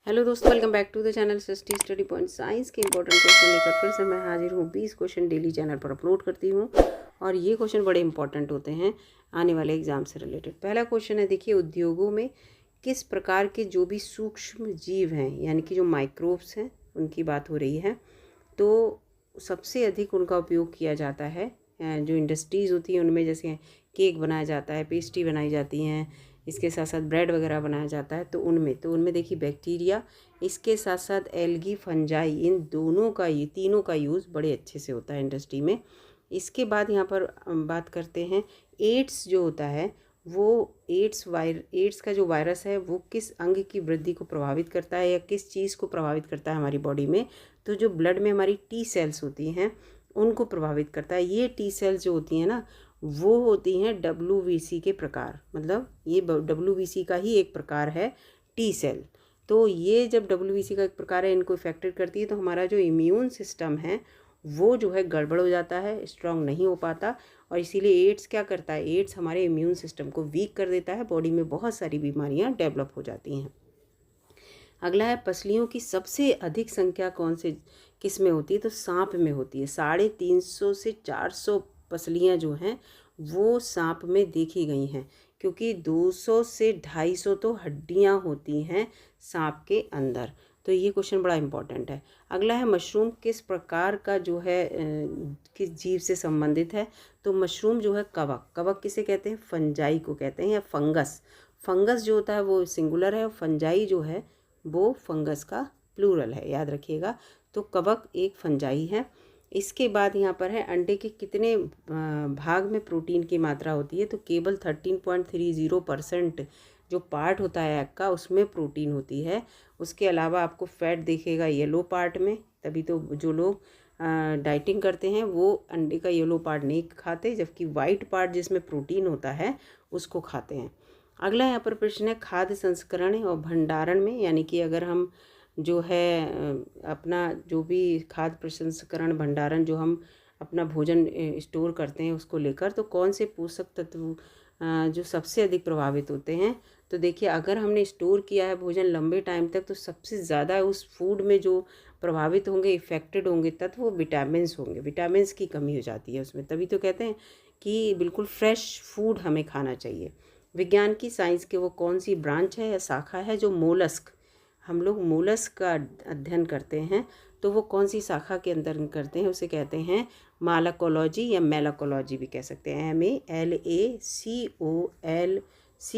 Hello दोस्तों, welcome back to the channel Srishti study point. Science के important question लेकर फिर से मैं हाजिर हूँ। 20 क्वेश्चन डेली चैनल पर अपलोड करती हूँ और ये क्वेश्चन बड़े इंपॉर्टेंट होते हैं आने वाले एग्जाम से रिलेटेड। पहला क्वेश्चन है, देखिए, उद्योगों में किस प्रकार के जो भी सूक्ष्म जीव हैं यानी कि जो माइक्रोब्स हैं उनकी बात हो रही है, तो सबसे अधिक उनका उपयोग किया जाता है जो इंडस्ट्रीज़ होती हैं उनमें। जैसे केक बनाया जाता है, पेस्ट्री बनाई जाती हैं, इसके साथ साथ ब्रेड वगैरह बनाया जाता है, तो उनमें देखिए बैक्टीरिया, इसके साथ साथ एल्गी, फंजाई, इन दोनों का, ये तीनों का यूज़ बड़े अच्छे से होता है इंडस्ट्री में। इसके बाद यहाँ पर बात करते हैं एड्स जो होता है वो एड्स का जो वायरस है वो किस अंग की वृद्धि को प्रभावित करता है या किस चीज़ को प्रभावित करता है हमारी बॉडी में। तो जो ब्लड में हमारी टी सेल्स होती हैं उनको प्रभावित करता है। ये टी सेल्स जो होती हैं ना, वो होती हैं WBC के प्रकार, मतलब ये WBC का ही एक प्रकार है टी सेल। तो ये जब WBC का एक प्रकार है, इनको इफेक्टेड करती है, तो हमारा जो इम्यून सिस्टम है वो जो है गड़बड़ हो जाता है, स्ट्रांग नहीं हो पाता। और इसीलिए एड्स क्या करता है, एड्स हमारे इम्यून सिस्टम को वीक कर देता है, बॉडी में बहुत सारी बीमारियां डेवलप हो जाती हैं। अगला है, पसलियों की सबसे अधिक संख्या कौन से किस में होती है, तो सांप में होती है। 350 से 400 पसलियाँ जो हैं वो सांप में देखी गई हैं, क्योंकि 200 से 250 तो हड्डियाँ होती हैं सांप के अंदर। तो ये क्वेश्चन बड़ा इंपॉर्टेंट है। अगला है, मशरूम किस प्रकार का जो है किस जीव से संबंधित है, तो मशरूम जो है कवक किसे कहते हैं, फंजाई को कहते हैं, या फंगस जो होता है वो सिंगुलर है और फंजाई जो है वो फंगस का प्लूरल है, याद रखिएगा। तो कवक एक फंजाई है। इसके बाद यहाँ पर है, अंडे के कितने भाग में प्रोटीन की मात्रा होती है, तो केवल 13.30% जो पार्ट होता है एग का उसमें प्रोटीन होती है। उसके अलावा आपको फैट दिखेगा येलो पार्ट में, तभी तो जो लोग डाइटिंग करते हैं वो अंडे का येलो पार्ट नहीं खाते, जबकि वाइट पार्ट जिसमें प्रोटीन होता है उसको खाते हैं। अगला यहाँ पर प्रश्न है, खाद्य संस्करण और भंडारण में, यानी कि अगर हम जो है अपना जो भी खाद्य प्रसंस्करण भंडारण जो हम अपना भोजन स्टोर करते हैं उसको लेकर, तो कौन से पोषक तत्व जो सबसे अधिक प्रभावित होते हैं। तो देखिए, अगर हमने स्टोर किया है भोजन लंबे टाइम तक, तो सबसे ज़्यादा उस फूड में जो प्रभावित होंगे, इफ़ेक्टेड होंगे तत्व, वो विटामिन्स होंगे। विटामिन्स की कमी हो जाती है उसमें, तभी तो कहते हैं कि बिल्कुल फ्रेश फूड हमें खाना चाहिए। विज्ञान की, साइंस के वो कौन सी ब्रांच है या शाखा है जो मोलस्क, हम लोग मोलस्क का अध्ययन करते हैं, तो वो कौन सी शाखा के अंदर करते हैं, उसे कहते हैं मालाकोलॉजी या मेलाकोलॉजी भी कह सकते हैं।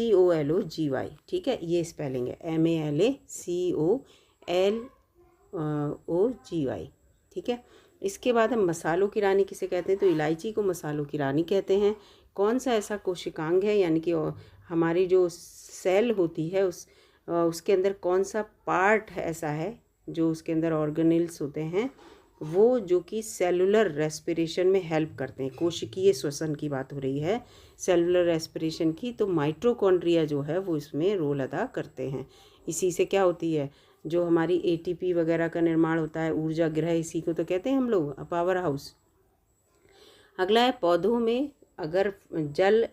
MALACOLOGY, ठीक है, ये स्पेलिंग है MALACOLOGY, ठीक है। इसके बाद हम मसालों की रानी किसे कहते हैं, तो इलायची को मसालों की रानी कहते हैं। कौन सा ऐसा कोशिकांग है, यानी कि हमारी जो सेल होती है उसके अंदर कौन सा पार्ट ऐसा है जो उसके अंदर ऑर्गेनेल्स होते हैं वो जो कि सेलुलर रेस्पिरेशन में हेल्प करते हैं। कोशिकीय श्वसन की बात हो रही है, सेलुलर रेस्पिरेशन की, तो माइटोकॉन्ड्रिया जो है वो इसमें रोल अदा करते हैं। इसी से क्या होती है, जो हमारी ATP वगैरह का निर्माण होता है, ऊर्जा गृह, इसी को तो कहते हैं हम लोग पावर हाउस। अगला है, पौधों में अगर जल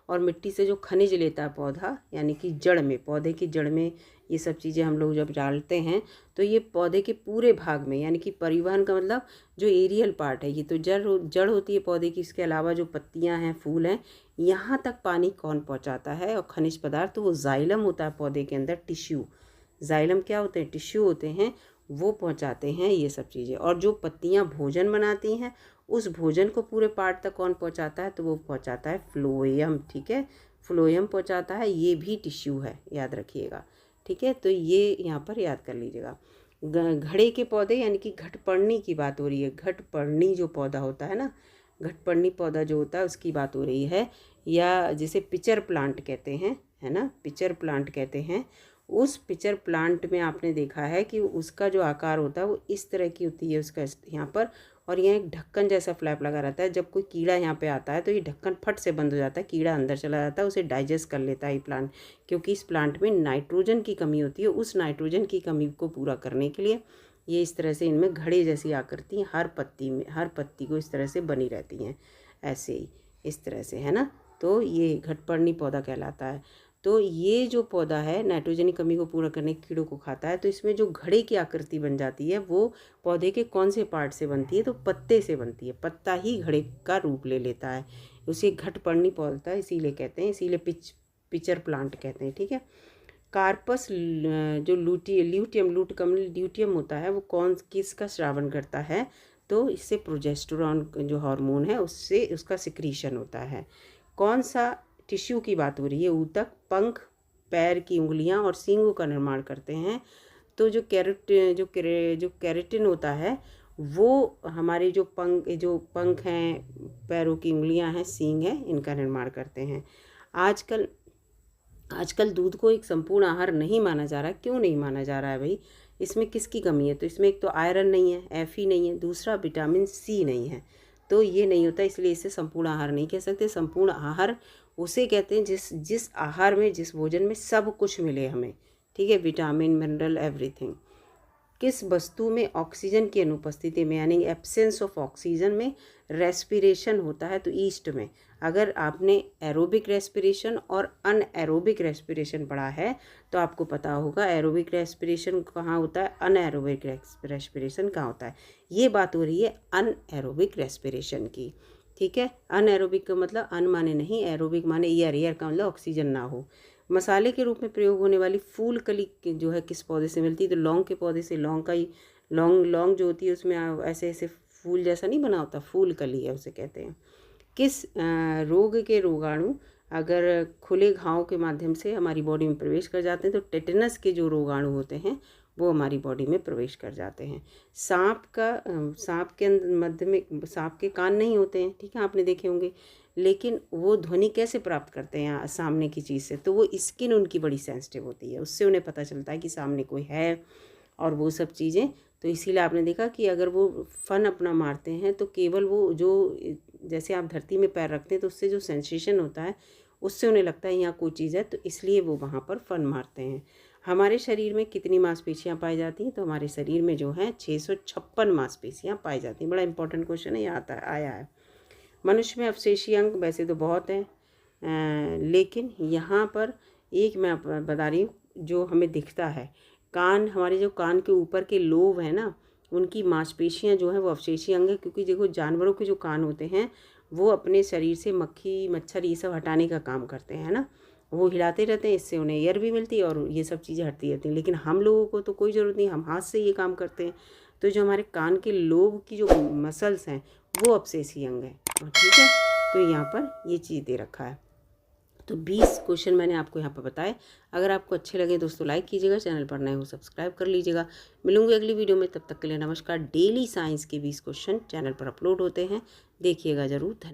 और मिट्टी से जो खनिज लेता है पौधा, यानी कि जड़ में, पौधे की जड़ में ये सब चीज़ें हम लोग जब डालते हैं, तो ये पौधे के पूरे भाग में, यानी कि परिवहन का मतलब जो एरियल पार्ट है, ये तो जड़ होती है पौधे की, इसके अलावा जो पत्तियां हैं, फूल हैं, यहाँ तक पानी कौन पहुँचाता है और खनिज पदार्थ, तो वो जाइलम होता है पौधे के अंदर, टिश्यू। जाइलम क्या होते हैं, टिश्यू होते हैं, वो पहुँचाते हैं ये सब चीज़ें। और जो पत्तियाँ भोजन बनाती हैं उस भोजन को पूरे पार्ट तक कौन पहुंचाता है, तो वो पहुंचाता है फ्लोएम, ठीक है, फ्लोएम पहुंचाता है, ये भी टिश्यू है, याद रखिएगा, ठीक है। तो ये यहाँ पर याद कर लीजिएगा। घड़े के पौधे, यानी कि घटपर्णी की बात हो रही है। घटपर्णी जो पौधा होता है ना, घटपर्णी पौधा जो होता है उसकी बात हो रही है, या जिसे पिचर प्लांट कहते हैं, है ना, पिचर प्लांट कहते हैं। उस पिचर प्लांट में आपने देखा है कि उसका जो आकार होता है वो इस तरह की होती है उसका यहाँ पर, और यहाँ एक ढक्कन जैसा फ्लैप लगा रहता है। जब कोई कीड़ा यहाँ पे आता है तो ये ढक्कन फट से बंद हो जाता है, कीड़ा अंदर चला जाता है, उसे डाइजेस्ट कर लेता है ये प्लांट, क्योंकि इस प्लांट में नाइट्रोजन की कमी होती है। उस नाइट्रोजन की कमी को पूरा करने के लिए ये इस तरह से इनमें घड़े जैसी आकृति हर पत्ती को इस तरह से बनी रहती हैं, ऐसे ही इस तरह से, है ना। तो ये घटपर्णी पौधा कहलाता है। तो ये जो पौधा है नाइट्रोजन की कमी को पूरा करने के कीड़ों को खाता है। तो इसमें जो घड़े की आकृति बन जाती है वो पौधे के कौन से पार्ट से बनती है? तो पत्ते से बनती है। पत्ता ही घड़े का रूप ले लेता है, उसे घटपर्णी पौधा इसीलिए कहते हैं, इसीलिए पिचर प्लांट कहते हैं। ठीक है। कार्पस जो ल्यूटियम होता है वो किसका स्रावन करता है? तो इससे प्रोजेस्टेरॉन जो हार्मोन है उससे उसका सिक्रीशन होता है। कौन सा टिश्यू की बात हो रही है? ऊतक, पंख, पैर की उंगलियां और सींगों का निर्माण करते हैं। तो जो कैरेटिन होता है वो हमारे जो पंख हैं, पैरों की उंगलियां हैं, सींग हैं, इनका निर्माण करते हैं। आजकल दूध को एक संपूर्ण आहार नहीं माना जा रहा। क्यों नहीं माना जा रहा है भाई? इसमें किसकी कमी है? तो इसमें एक तो आयरन नहीं है, एफ ही नहीं है, दूसरा विटामिन सी नहीं है। तो ये नहीं होता, इसलिए इसे संपूर्ण आहार नहीं कह सकते। संपूर्ण आहार उसे कहते हैं जिस आहार में, जिस भोजन में सब कुछ मिले हमें। ठीक है, विटामिन, मिनरल, एवरीथिंग। किस वस्तु में ऑक्सीजन की अनुपस्थिति में यानी एब्सेंस ऑफ ऑक्सीजन में रेस्पिरेशन होता है? तो ईस्ट में। अगर आपने एरोबिक रेस्पिरेशन और अनएरोबिक रेस्पिरेशन पढ़ा है तो आपको पता होगा एरोबिक रेस्पिरेशन कहाँ होता है, अनएरोबिक रेस्पिरेशन कहाँ होता है। ये बात हो रही है अनएरोबिक रेस्पिरेशन की। ठीक है, अनएरोबिक का मतलब अन माने नहीं, एरोबिक माने एयर का मतलब ऑक्सीजन ना हो। मसाले के रूप में प्रयोग होने वाली फूल कली जो है किस पौधे से मिलती है? तो लौंग के पौधे से। लौंग का ही लौंग जो होती है उसमें ऐसे ऐसे फूल जैसा नहीं बना होता, फूल कली है उसे कहते हैं। किस रोग के रोगाणु अगर खुले घाव के माध्यम से हमारी बॉडी में प्रवेश कर जाते हैं? तो टेटनस के जो रोगाणु होते हैं वो हमारी बॉडी में प्रवेश कर जाते हैं। सांप के मध्य में सांप के कान नहीं होते हैं, ठीक है, आपने देखे होंगे, लेकिन वो ध्वनि कैसे प्राप्त करते हैं सामने की चीज़ से? तो वो स्किन उनकी बड़ी सेंसिटिव होती है, उससे उन्हें पता चलता है कि सामने कोई है और वो सब चीज़ें। तो इसीलिए आपने देखा कि अगर वो फन अपना मारते हैं तो केवल वो जो जैसे आप धरती में पैर रखते हैं तो उससे जो सेंसेशन होता है उससे उन्हें लगता है यहाँ कोई चीज़ है, तो इसलिए वो वहाँ पर फन मारते हैं। हमारे शरीर में कितनी मांसपेशियाँ पाई जाती हैं? तो हमारे शरीर में जो है 656 मांसपेशियाँ पाई जाती हैं। बड़ा इंपॉर्टेंट क्वेश्चन है, यहाँ आया है। मनुष्य में अवशेषीय अंग वैसे तो बहुत हैं, लेकिन यहाँ पर एक मैं बता रही हूँ जो हमें दिखता है। कान, हमारे जो कान के ऊपर के लोब है ना, उनकी मांसपेशियाँ जो हैं वो अवशेषीय अंग है। क्योंकि देखो जानवरों के जो कान होते हैं वो अपने शरीर से मक्खी, मच्छर ये सब हटाने का काम करते हैं ना, वो हिलाते रहते हैं, इससे उन्हें एयर भी मिलती है और ये सब चीज़ें हटती रहती हैं। लेकिन हम लोगों को तो कोई ज़रूरत नहीं, हम हाथ से ये काम करते हैं। तो जो हमारे कान के लोब की जो मसल्स हैं वो अवशेषीय अंग हैं। ठीक है, तो यहाँ पर ये चीज़ दे रखा है। तो 20 क्वेश्चन मैंने आपको यहाँ पर बताए। अगर आपको अच्छे लगे दोस्तों लाइक कीजिएगा, चैनल पर नए हो सब्सक्राइब कर लीजिएगा। मिलूंगी अगली वीडियो में, तब तक के लिए नमस्कार। डेली साइंस के 20 क्वेश्चन चैनल पर अपलोड होते हैं, देखिएगा ज़रूर। धन्यवाद।